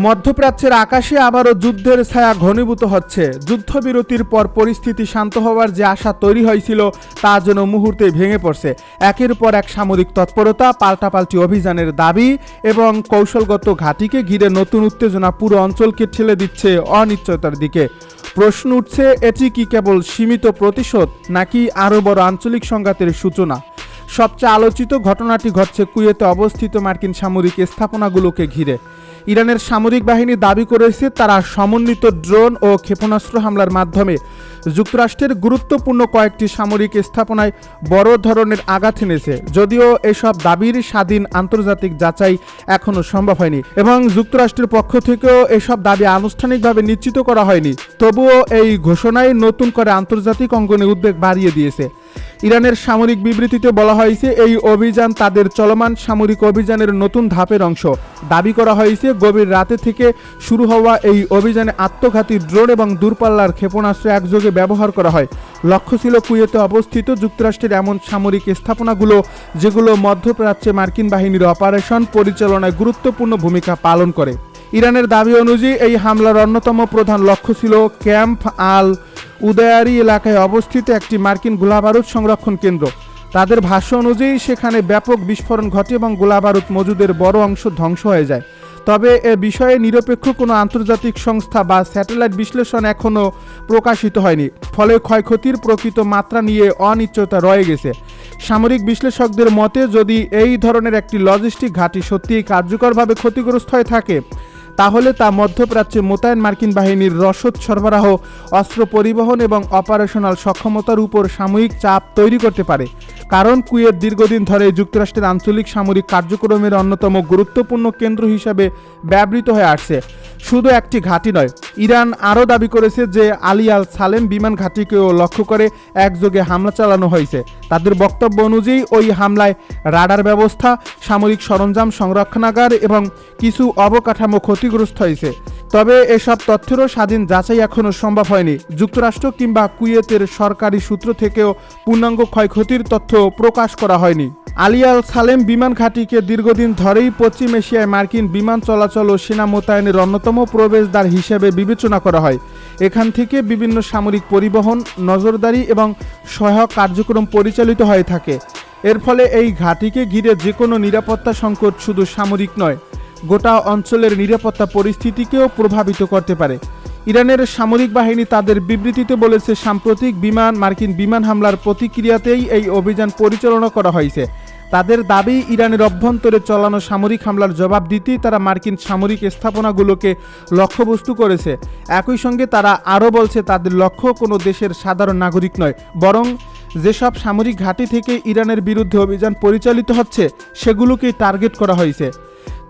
মধ্যপ্রাচ্যের আকাশে আবারও যুদ্ধের ছায়া ঘনীভূত হচ্ছে। যুদ্ধবিরতির পর পরিস্থিতি শান্ত হওয়ার যে আশা তৈরি হয়েছিল তা যেন মুহূর্তেই ভেঙে পড়ছে। একের পর এক সামরিক তৎপরতা, পাল্টাপাল্টি অভিযানের দাবি এবং কৌশলগত ঘাঁটিকে ঘিরে নতুন উত্তেজনা পুরো অঞ্চলকে ঠেলে দিচ্ছে অনিশ্চয়তার দিকে। প্রশ্ন উঠছে, এটি কি কেবল সীমিত প্রতিশোধ নাকি আরও বড় আঞ্চলিক সংঘাতের সূচনা? সবচেয়ে আলোচিত ঘটনাটি ঘটছে কুয়েতে অবস্থিত মার্কিন সামরিক স্থাপনাগুলোকে ঘিরে। ইরানের সামরিক বাহিনী দাবি করেছে তারা সমন্বিত ড্রোন ও ক্ষেপণাস্ত্র হামলার মাধ্যমে যুক্তরাষ্ট্রের গুরুত্বপূর্ণ কয়েকটি সামরিক স্থাপনায় বড় ধরনের আঘাত এনেছে। যদিও এসব দাবির স্বাধীন আন্তর্জাতিক যাচাই এখনও সম্ভব হয়নি এবং যুক্তরাষ্ট্রের পক্ষ থেকেও এসব দাবি আনুষ্ঠানিকভাবে নিশ্চিত করা হয়নি, তবুও এই ঘোষণায় নতুন করে আন্তর্জাতিক অঙ্গনে উদ্বেগ বাড়িয়ে দিয়েছে। ইরানের সামরিক বিবৃতিতে বলা হয়েছে এই অভিযান তাদের চলমান সামরিক অভিযানের নতুন ধাপের অংশ। দাবি করা হয়েছে গভীর রাতে থেকে শুরু হওয়া এই অভিযানে আত্মঘাতী ড্রোন এবং দূরপাল্লার ক্ষেপণাস্ত্র একযোগে ব্যবহার করা হয়। লক্ষ্য ছিল কুয়েতে অবস্থিত যুক্তরাষ্ট্রের এমন সামরিক স্থাপনাগুলো যেগুলো মধ্যপ্রাচ্যে মার্কিন বাহিনীর অপারেশন পরিচালনায় গুরুত্বপূর্ণ ভূমিকা পালন করে। ইরানের দাবি অনুযায়ী এই হামলার অন্যতম প্রধান লক্ষ্য ছিল ক্যাম্প আল উদয়ারি এলাকায় অবস্থিত একটি মার্কিন গোলাবারুদ সংরক্ষণ কেন্দ্র। তাদের ভাষ্য অনুযায়ী সেখানে ব্যাপক বিস্ফোরণ ঘটে এবং গোলাবারুদ মজুদের বড় অংশ ধ্বংস হয়ে যায়। তবে এ বিষয়ে নিরপেক্ষ কোনো আন্তর্জাতিক সংস্থা বা স্যাটেলাইট বিশ্লেষণ এখনও প্রকাশিত হয়নি, ফলে ক্ষয়ক্ষতির প্রকৃত মাত্রা নিয়ে অনিশ্চয়তা রয়ে গেছে। সামরিক বিশ্লেষকদের মতে যদি এই ধরনের একটি লজিস্টিক ঘাঁটি সত্যিই কার্যকরভাবে ক্ষতিগ্রস্ত হয়ে থাকে তাহলে তা মধ্যপ্রাচ্যে মোতায়েন মার্কিন বাহিনীর রসদ সরবরাহ, অস্ত্র পরিবহন এবং অপারেশনাল সক্ষমতার উপর সাময়িক চাপ তৈরি করতে পারে। কারণ কুয়েত দীর্ঘদিন ধরে যুক্তরাষ্ট্রের আঞ্চলিক সামরিক কার্যক্রমের অন্যতম গুরুত্বপূর্ণ কেন্দ্র হিসাবে ব্যবহৃত হয়ে আসছে। শুধু একটি ঘাঁটি নয়, ইরান আরও দাবি করেছে যে আলী আল সালেম বিমান ঘাঁটিকেও লক্ষ্য করে একযোগে হামলা চালানো হয়েছে। তাদের বক্তব্য অনুযায়ী ওই হামলায় রাডার ব্যবস্থা, সামরিক সরঞ্জাম সংরক্ষণাগার এবং কিছু অবকাঠামো ক্ষতিগ্রস্ত হয়েছে। তবে এসব তথ্যেরও স্বাধীন যাচাই এখনও সম্ভব হয়নি। যুক্তরাষ্ট্র কিংবা কুয়েতের সরকারি সূত্র থেকেও পূর্ণাঙ্গ ক্ষয়ক্ষতির তথ্য প্রকাশ করা হয়নি। আলী আল সালেম বিমান ঘাঁটিকে দীর্ঘদিন ধরেই পশ্চিম এশিয়ায় মার্কিন বিমান চলাচল ও সেনা মোতায়েনের অন্যতম প্রবেশদ্বার হিসেবে বিবেচনা করা হয়। এখান থেকে বিভিন্ন সামরিক পরিবহন, নজরদারি এবং সহায়ক কার্যক্রম পরিচালিত হয়ে থাকে। এর ফলে এই ঘাঁটিকে ঘিরে যে কোনো নিরাপত্তা সংকট শুধু সামরিক নয়, গোটা অঞ্চলের নিরাপত্তা পরিস্থিতিকেও প্রভাবিত করতে পারে। ইরানের সামরিক বাহিনী তাদের বিবৃতিতে বলেছে সাম্প্রতিক মার্কিন বিমান হামলার প্রতিক্রিয়াতেই এই অভিযান পরিচালনা করা হয়েছে। তাদের দাবি, ইরানের অভ্যন্তরে চালানো সামরিক হামলার জবাব দিতেই তারা মার্কিন সামরিক স্থাপনাগুলোকে লক্ষ্যবস্তু করেছে। একই সঙ্গে তারা আরও বলছে তাদের লক্ষ্য কোনো দেশের সাধারণ নাগরিক নয়, বরং যেসব সামরিক ঘাঁটি থেকে ইরানের বিরুদ্ধে অভিযান পরিচালিত হচ্ছে সেগুলোকেই টার্গেট করা হয়েছে।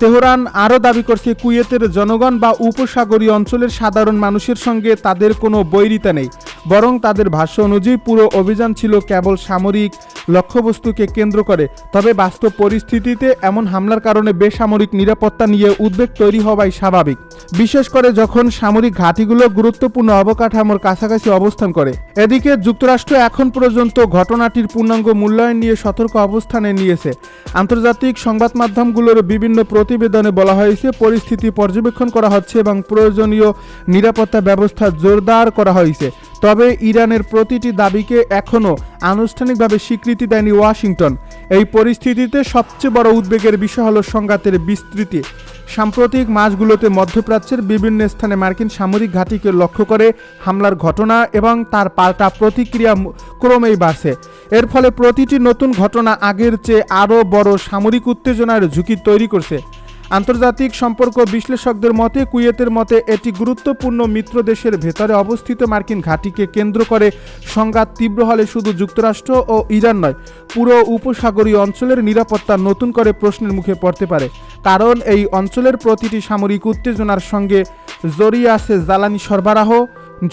তেহরান আরও দাবি করছে কুয়েতের জনগণ বা উপসাগরীয় অঞ্চলের সাধারণ মানুষের সঙ্গে তাদের কোনো বৈরিতা নেই, বরং তাদের ভাষ্য অনুযায়ী পুরো অভিযান ছিল কেবল সামরিক লক্ষ্যবস্তুকে কেন্দ্র করে। তবে বাস্তব পরিস্থিতিতে এমন হামলার কারণে বেসামরিক নিরাপত্তা নিয়ে উদ্বেগ তৈরি হওয়াই স্বাভাবিক, বিশেষ করে যখন সামরিক ঘাঁটিগুলো গুরুত্বপূর্ণ অবকাঠামোর কাছাকাছি অবস্থান করে। এদিকে যুক্তরাষ্ট্র এখন পর্যন্ত ঘটনাটির পূর্ণাঙ্গ মূল্যায়ন নিয়ে সতর্ক অবস্থানে নিয়েছে। আন্তর্জাতিক সংবাদ মাধ্যমগুলোর বিভিন্ন প্রতিবেদনে বলা হয়েছে পরিস্থিতি পর্যবেক্ষণ করা হচ্ছে এবং প্রয়োজনীয় নিরাপত্তা ব্যবস্থা জোরদার করা হয়েছে। তবে ইরানের প্রতিটি দাবিকে এখনও আনুষ্ঠানিকভাবে স্বীকৃতি দেয়নি ওয়াশিংটন। এই পরিস্থিতিতে সবচেয়ে বড় উদ্বেগের বিষয় হলো সংঘাতের বিস্তৃতি। সাম্প্রতিক মাসগুলোতে মধ্যপ্রাচ্যের বিভিন্ন স্থানে মার্কিন সামরিক ঘাঁটিকে লক্ষ্য করে হামলার ঘটনা এবং তার পাল্টা প্রতিক্রিয়া ক্রমেই বাড়ছে। এর ফলে প্রতিটি নতুন ঘটনা আগের চেয়ে আরও বড় সামরিক উত্তেজনার ঝুঁকি তৈরি করছে। আন্তর্জাতিক সম্পর্ক বিশ্লেষকদের মতে কুয়েতের মতে এটি গুরুত্বপূর্ণ মিত্র দেশের ভেতরে অবস্থিত মার্কিন ঘাঁটিকে কেন্দ্র করে সংঘাত তীব্র হলে শুধু যুক্তরাষ্ট্র ও ইরান নয়, পুরো উপসাগরীয় অঞ্চলের নিরাপত্তা নতুন করে প্রশ্নের মুখে পড়তে পারে। কারণ এই অঞ্চলের প্রতিটি সামরিক উত্তেজনার সঙ্গে জড়িয়ে আছে জ্বালানি সরবরাহ,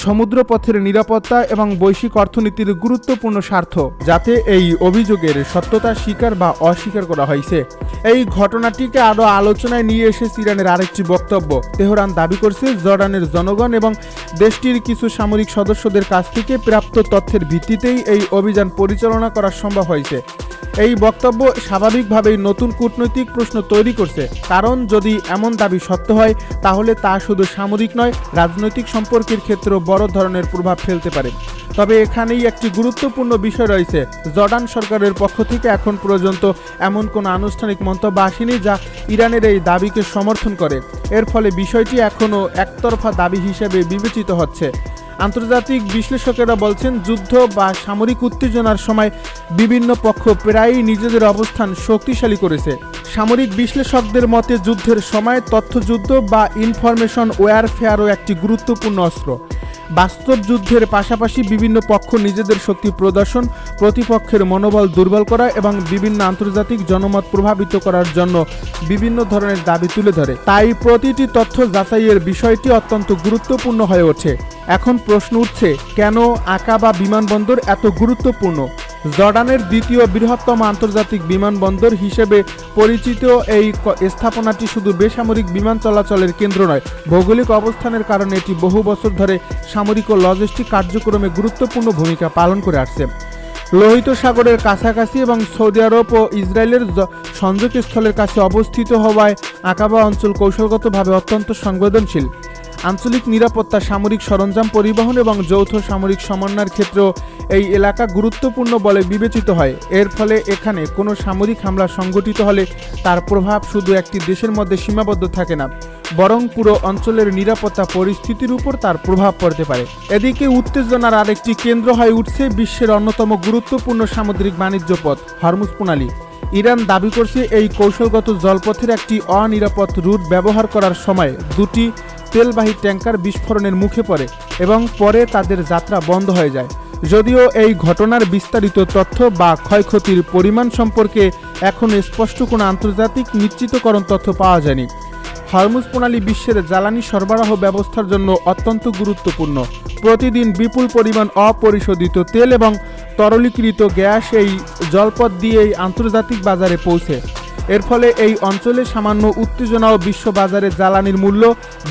সমুদ্রপথের নিরাপত্তা এবং বৈশ্বিক অর্থনীতির গুরুত্বপূর্ণ স্বার্থ, যাতে এই অভিযোগের সত্যতা স্বীকার বা অস্বীকার করা হয়েছে। এই ঘটনাটিকে আরও আলোচনায় নিয়ে এসেছে ইরানের আরেকটি বক্তব্য। তেহরান দাবি করছে জর্ডানের জনগণ এবং দেশটির কিছু সামরিক সদস্যদের কাছ থেকে প্রাপ্ত তথ্যের ভিত্তিতেই এই অভিযান পরিচালনা করা সম্ভব হয়েছে। এই বক্তব্য স্বাভাবিকভাবেই নতুন কূটনৈতিক প্রশ্ন তৈরি করছে, কারণ যদি এমন দাবি সত্য হয় তাহলে তা শুধু সামরিক নয়, রাজনৈতিক সম্পর্কের ক্ষেত্রেও বড় ধরনের প্রভাব ফেলতে পারে। তবে এখানেই একটি গুরুত্বপূর্ণ বিষয় রয়েছে। জর্ডান সরকারের পক্ষ থেকে এখন পর্যন্ত এমন কোনো আনুষ্ঠানিক মন্তব্য আসেনি যা ইরানের এই দাবিকে সমর্থন করে। এর ফলে বিষয়টি এখনও একতরফা দাবি হিসেবে বিবেচিত হচ্ছে। আন্তর্জাতিক বিশ্লেষকেরা বলছেন, যুদ্ধ বা সামরিক উত্তেজনার সময় বিভিন্ন পক্ষ প্রায়ই নিজেদের অবস্থান শক্তিশালী করেছে। সামরিক বিশ্লেষকদের মতে যুদ্ধের সময় তথ্যযুদ্ধ বা ইনফরমেশন ওয়ারফেয়ারও একটি গুরুত্বপূর্ণ অস্ত্র। বাস্তব যুদ্ধের পাশাপাশি বিভিন্ন পক্ষ নিজেদের শক্তি প্রদর্শন, প্রতিপক্ষের মনোবল দুর্বল করা এবং বিভিন্ন আন্তর্জাতিক জনমত প্রভাবিত করার জন্য বিভিন্ন ধরনের দাবি তুলে ধরে। তাই প্রতিটি তথ্য যাচাইয়ের বিষয়টি অত্যন্ত গুরুত্বপূর্ণ হয়ে ওঠে। এখন প্রশ্ন উঠছে, কেন আকাবা বিমানবন্দর এত গুরুত্বপূর্ণ? জর্ডানের দ্বিতীয় বৃহত্তম আন্তর্জাতিক বিমানবন্দর হিসেবে পরিচিত এই স্থাপনাটি শুধু বেসামরিক বিমান চলাচলের কেন্দ্র নয়, ভৌগোলিক অবস্থানের কারণে এটি বহু বছর ধরে সামরিক ও লজিস্টিক কার্যক্রমে গুরুত্বপূর্ণ ভূমিকা পালন করে আসছে। লোহিত সাগরের কাছাকাছি এবং সৌদি আরব ও ইসরায়েলের সংযোগস্থলের কাছে অবস্থিত হওয়ায় আকাবা অঞ্চল কৌশলগতভাবে অত্যন্ত সংবেদনশীল। আঞ্চলিক নিরাপত্তা, সামরিক সরঞ্জাম পরিবহন এবং যৌথ সামরিক সমন্বয়ের ক্ষেত্রেও এই এলাকা গুরুত্বপূর্ণ বলে বিবেচিত হয়। এর ফলে এখানে কোনো সামরিক হামলা সংঘটিত হলে তার প্রভাব শুধু একটি দেশের মধ্যে সীমাবদ্ধ থাকে না, বরং পুরো অঞ্চলের নিরাপত্তা পরিস্থিতির উপর তার প্রভাব পড়তে পারে। এদিকে উত্তেজনার আরেকটি কেন্দ্র হয়ে উঠছে বিশ্বের অন্যতম গুরুত্বপূর্ণ সামুদ্রিক বাণিজ্য পথ হরমুজ প্রণালী। ইরান দাবি করছে এই কৌশলগত জলপথের একটি অনিরাপদ রুট ব্যবহার করার সময় দুটি তেলবাহী ট্যাঙ্কার বিস্ফোরণের মুখে পড়ে এবং পরে তাদের যাত্রা বন্ধ হয়ে যায়। যদিও এই ঘটনার বিস্তারিত তথ্য বা ক্ষয়ক্ষতির পরিমাণ সম্পর্কে এখনও স্পষ্ট কোনো আন্তর্জাতিক নিশ্চিতকরণ তথ্য পাওয়া যায়নি। হরমুজ প্রণালী বিশ্বের জ্বালানি সরবরাহ ব্যবস্থার জন্য অত্যন্ত গুরুত্বপূর্ণ। প্রতিদিন বিপুল পরিমাণ অপরিশোধিত তেল এবং তরলীকৃত গ্যাস এই জলপথ দিয়েই আন্তর্জাতিক বাজারে পৌঁছে। এর ফলে এই অঞ্চলে সামান্য উত্তেজনাও বিশ্ব বাজারে জ্বালানির মূল্য,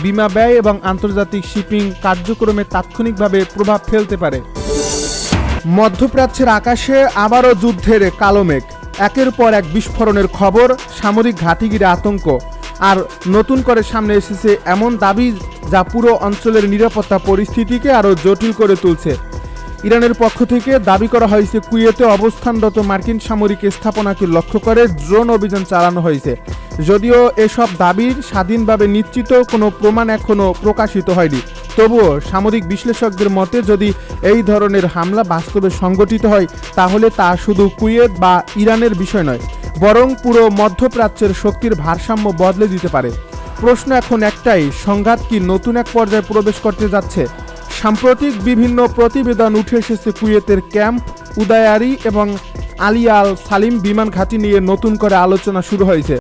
বীমা ব্যয় এবং আন্তর্জাতিক শিপিং কার্যক্রমে তাৎক্ষণিকভাবে প্রভাব ফেলতে পারে। মধ্যপ্রাচ্যের আকাশে আবারও যুদ্ধের কালো মেঘ। একের পর এক বিস্ফোরণের খবর, সামরিক ঘাঁটি ঘিরে আতঙ্ক, আর নতুন করে সামনে এসেছে এমন দাবি যা পুরো অঞ্চলের নিরাপত্তা পরিস্থিতিকে আরও জটিল করে তুলছে। ইরানের পক্ষ থেকে দাবি করা হয়েছে কুয়েতে অবস্থানরত মার্কিন সামরিক স্থাপনাকে লক্ষ্য করে ড্রোন অভিযান চালানো হয়েছে। যদিও এসব দাবির স্বাধীনভাবে নিশ্চিত কোনো প্রমাণ এখনও প্রকাশিত হয়নি, তবুও সামরিক বিশ্লেষকদের মতে যদি এই ধরনের হামলা বাস্তবে সংঘটিত হয় তাহলে তা শুধু কুয়েত বা ইরানের বিষয় নয়, বরং পুরো মধ্যপ্রাচ্যের শক্তির ভারসাম্য বদলে দিতে পারে। প্রশ্ন এখন একটাই, সংঘাত কি নতুন এক পর্যায়ে প্রবেশ করতে যাচ্ছে? সাম্প্রতিক বিভিন্ন প্রতিবেদন উঠে এসেছে কুয়েতের ক্যাম্প উদায়ারি এবং আলী আল সালিম বিমান ঘাঁটি নিয়ে নতুন করে আলোচনা শুরু হয়েছে।